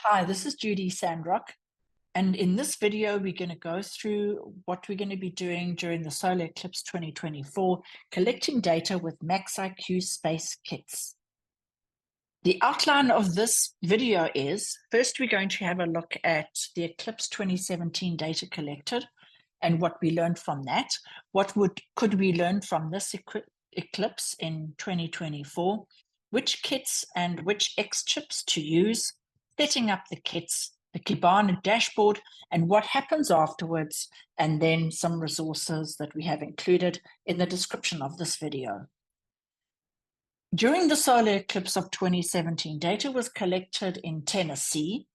Hi, this is Judy Sandrock, and in this video, we're going to go through what we're going to be doing during the Solar Eclipse 2024, collecting data with MaxIQ Space kits. The outline of this video is, first we're going to have a look at the Eclipse 2017 data collected and what we learned from that. Could we learn from this eclipse in 2024? Which kits and which X chips to use, setting up the kits, the Kibana dashboard, and what happens afterwards, and then some resources that we have included in the description of this video. During the solar eclipse of 2017, data was collected in Tennessee.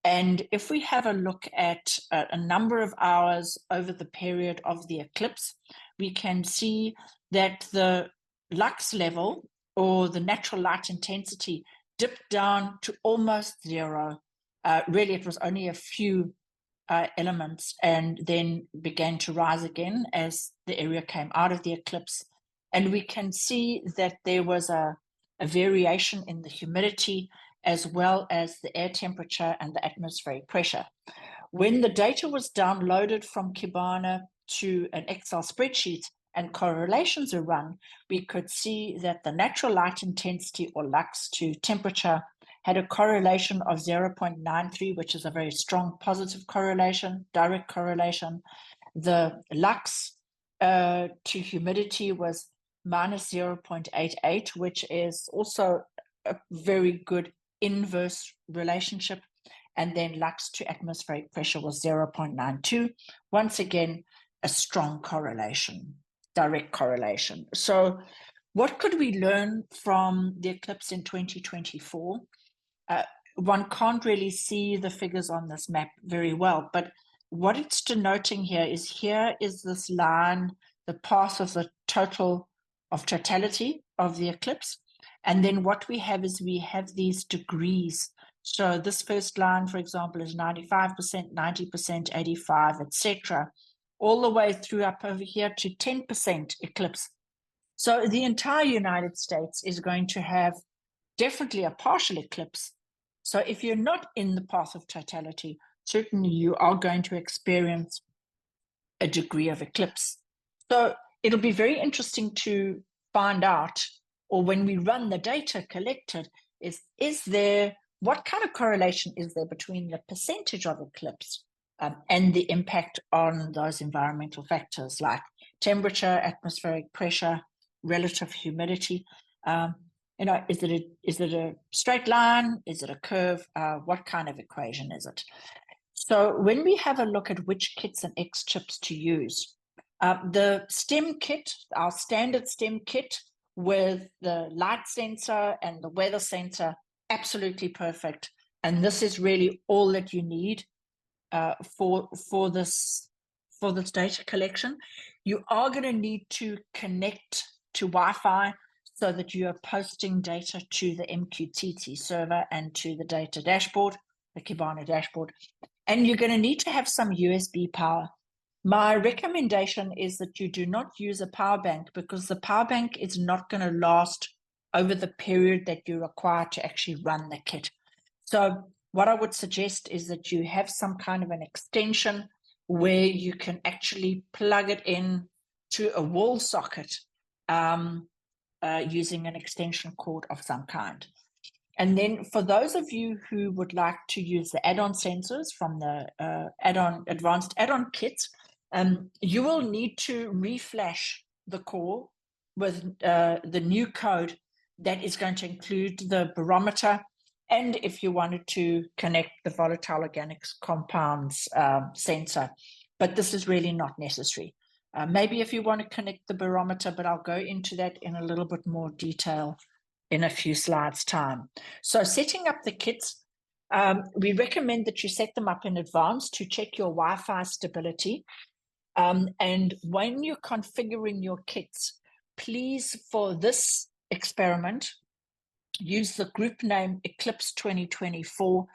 And if we have a look at a number of hours over the period of the eclipse, we can see that the lux level, or the natural light intensity, dipped down to almost zero. Really, it was only a few elements and then began to rise again as the area came out of the eclipse. And we can see that there was a variation in the humidity as well as the air temperature and the atmospheric pressure. When the data was downloaded from Kibana to an Excel spreadsheet and correlations are run, we could see that the natural light intensity, or lux, to temperature had a correlation of 0.93, which is a very strong positive correlation, direct correlation. The lux to humidity was minus 0.88, which is also a very good inverse relationship. And then lux to atmospheric pressure was 0.92. Once again, a strong correlation, direct correlation. So what could we learn from the eclipse in 2024? One can't really see the figures on this map very well, but what it's denoting here is this line, the path of the totality of the eclipse. And then what we have is we have these degrees. So this first line, for example, is 95%, 90%, 85, etc., all the way through up over here to 10% eclipse. So the entire United States is going to have definitely a partial eclipse. So if you're not in the path of totality, certainly you are going to experience a degree of eclipse. So it'll be very interesting to find out, or when we run the data collected, is there, what kind of correlation is there between the percentage of eclipse and the impact on those environmental factors like temperature, atmospheric pressure, relative humidity? Is it a straight line? Is it a curve? What kind of equation is it? So when we have a look at which kits and X chips to use, the STEM kit, our standard STEM kit with the light sensor and the weather sensor, absolutely perfect. And this is really all that you need for this data collection. You are going to need to connect to Wi-Fi so that you are posting data to the MQTT server and to the data dashboard, the Kibana dashboard. And you're going to need to have some USB power. My recommendation is that you do not use a power bank, because the power bank is not going to last over the period that you require to actually run the kit. So what I would suggest is that you have some kind of an extension where you can actually plug it in to a wall socket using an extension cord of some kind. And then for those of you who would like to use the add-on sensors from the advanced add-on kits, you will need to reflash the core with the new code that is going to include the barometer, and if you wanted to connect the volatile organic compounds sensor. But this is really not necessary. Maybe if you want to connect the barometer, but I'll go into that in a little bit more detail in a few slides' time. So setting up the kits, we recommend that you set them up in advance to check your Wi-Fi stability. And when you're configuring your kits, please, for this experiment, use the group name Eclipse 2024,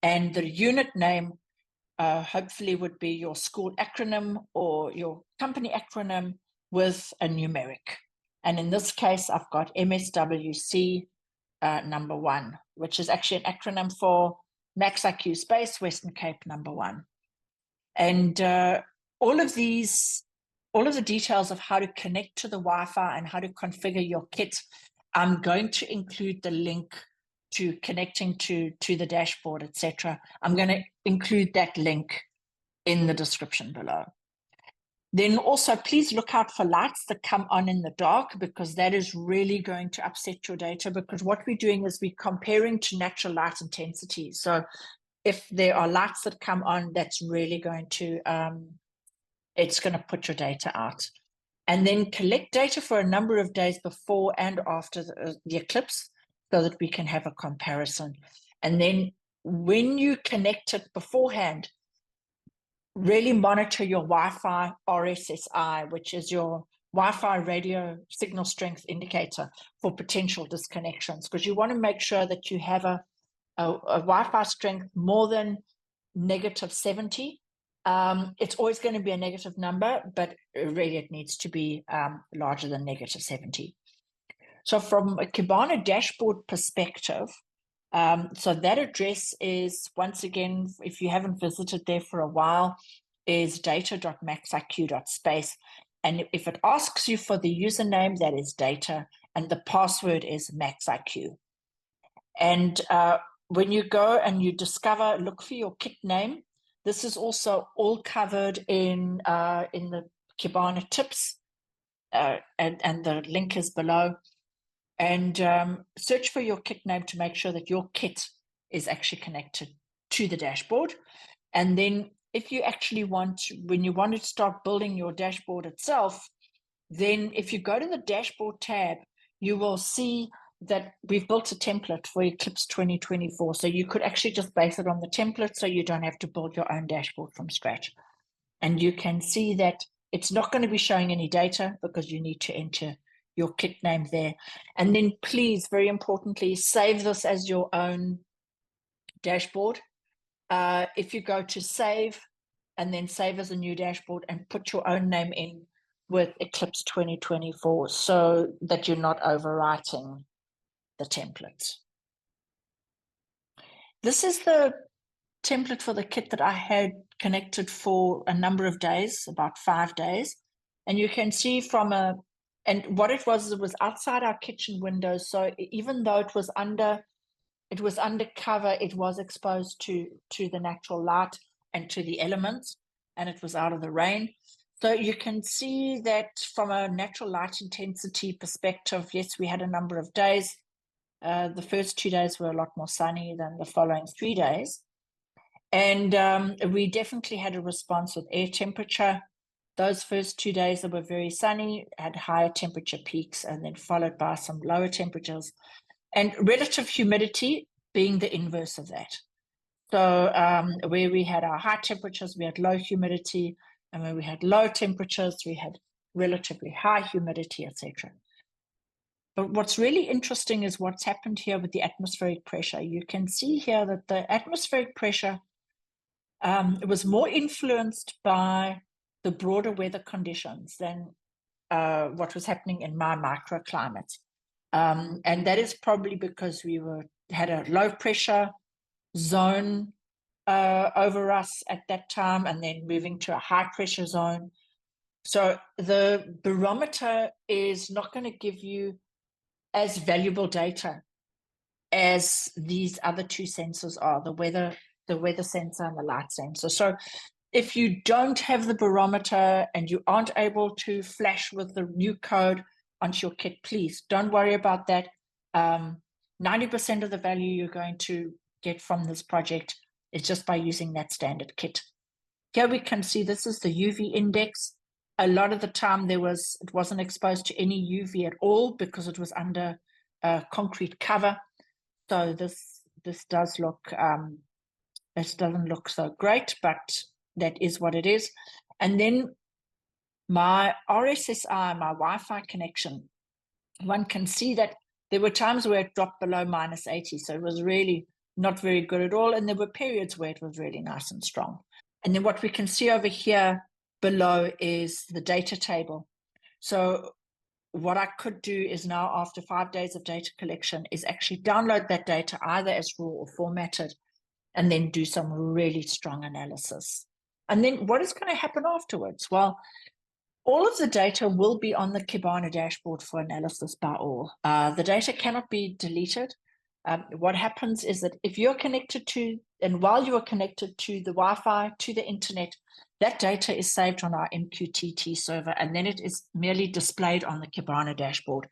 and the unit name hopefully would be your school acronym or your company acronym with a numeric. And in this case, I've got MSWC number 1, which is actually an acronym for MaxIQ Space, Western Cape #1. And all of the details of how to connect to the Wi-Fi and how to configure your kit, I'm going to include the link to connecting to the dashboard, etc. I'm going to include that link in the description below. Then also, please look out for lights that come on in the dark, because that is really going to upset your data, because what we're doing is we're comparing to natural light intensity. So if there are lights that come on, that's really going to, it's going to put your data out. And then collect data for a number of days before and after the eclipse, so that we can have a comparison. And then when you connect it beforehand, really monitor your Wi-Fi RSSI, which is your Wi-Fi radio signal strength indicator for potential disconnections, because you want to make sure that you have a Wi-Fi strength more than -70. It's always going to be a negative number, but really it needs to be larger than -70. So from a Kibana dashboard perspective, so that address is, once again, if you haven't visited there for a while, is data.maxiq.space. And if it asks you for the username, that is data, and the password is MaxIQ. And when you go and you discover, look for your kit name. This is also all covered in the Kibana tips, and the link is below. And search for your kit name to make sure that your kit is actually connected to the dashboard. And then if you actually want, when you want to start building your dashboard itself, then if you go to the dashboard tab, you will see that we've built a template for Eclipse 2024. So you could actually just base it on the template, so you don't have to build your own dashboard from scratch. And you can see that it's not going to be showing any data, because you need to enter your kit name there. And then please, very importantly, save this as your own dashboard. If you go to save and then save as a new dashboard and put your own name in with Eclipse 2024, so that you're not overwriting the template. This is the template for the kit that I had connected for a number of days, about 5 days. And you can see from and what it was outside our kitchen windows. So even though it was undercover, it was exposed to the natural light and to the elements, and it was out of the rain. So you can see that from a natural light intensity perspective, yes, we had a number of days. The first 2 days were a lot more sunny than the following 3 days. And we definitely had a response with air temperature. Those first 2 days that were very sunny had higher temperature peaks, and then followed by some lower temperatures, and relative humidity being the inverse of that. So where we had our high temperatures, we had low humidity, and when we had low temperatures, we had relatively high humidity, etc. But what's really interesting is what's happened here with the atmospheric pressure. You can see here that the atmospheric pressure was more influenced by the broader weather conditions than what was happening in my microclimate. And that is probably because we had a low pressure zone over us at that time, and then moving to a high pressure zone. So the barometer is not going to give you as valuable data as these other two sensors are, the weather sensor and the light sensor. So if you don't have the barometer and you aren't able to flash with the new code onto your kit, please don't worry about that. 90% of the value you're going to get from this project is just by using that standard kit. Here we can see this is the UV index. A lot of the time it wasn't exposed to any UV at all, because it was under a concrete cover. So this does look, it doesn't look so great, but that is what it is. And then my RSSI, my Wi-Fi connection, one can see that there were times where it dropped below -80. So it was really not very good at all. And there were periods where it was really nice and strong. And then what we can see over here below is the data table. So what I could do is now, after 5 days of data collection, is actually download that data either as raw or formatted. and then do some really strong analysis. And then what is going to happen afterwards? Well, all of the data will be on the Kibana dashboard for analysis by all. The data cannot be deleted. What happens is that if you're connected to, and while you are connected to the Wi-Fi, to the internet, that data is saved on our MQTT server, and then it is merely displayed on the Kibana dashboard.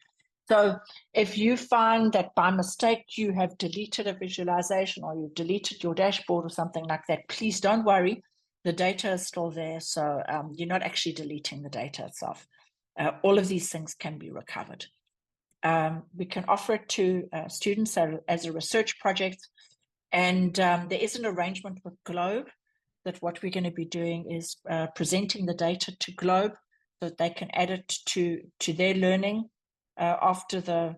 So if you find that by mistake you have deleted a visualization or you've deleted your dashboard or something like that, please don't worry. The data is still there, so you're not actually deleting the data itself. All of these things can be recovered. We can offer it to students as a research project, and there is an arrangement with Globe that what we're going to be doing is presenting the data to Globe so that they can add it to their learning after the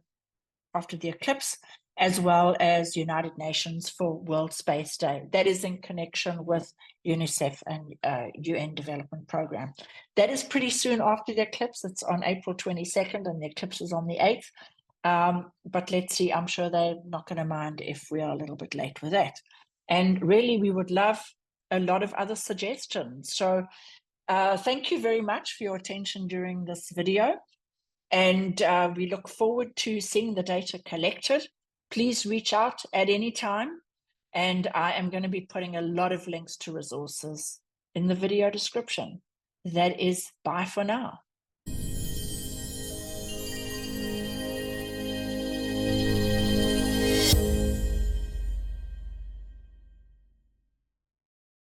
Eclipse, as well as United Nations for World Space Day. That is in connection with UNICEF and UN Development Program. That is pretty soon after the Eclipse. It's on April 22nd, and the Eclipse is on the 8th. But let's see, I'm sure they're not going to mind if we are a little bit late with that. And really, we would love a lot of other suggestions. So thank you very much for your attention during this video. And we look forward to seeing the data collected. Please reach out at any time. And I am going to be putting a lot of links to resources in the video description. That is bye for now.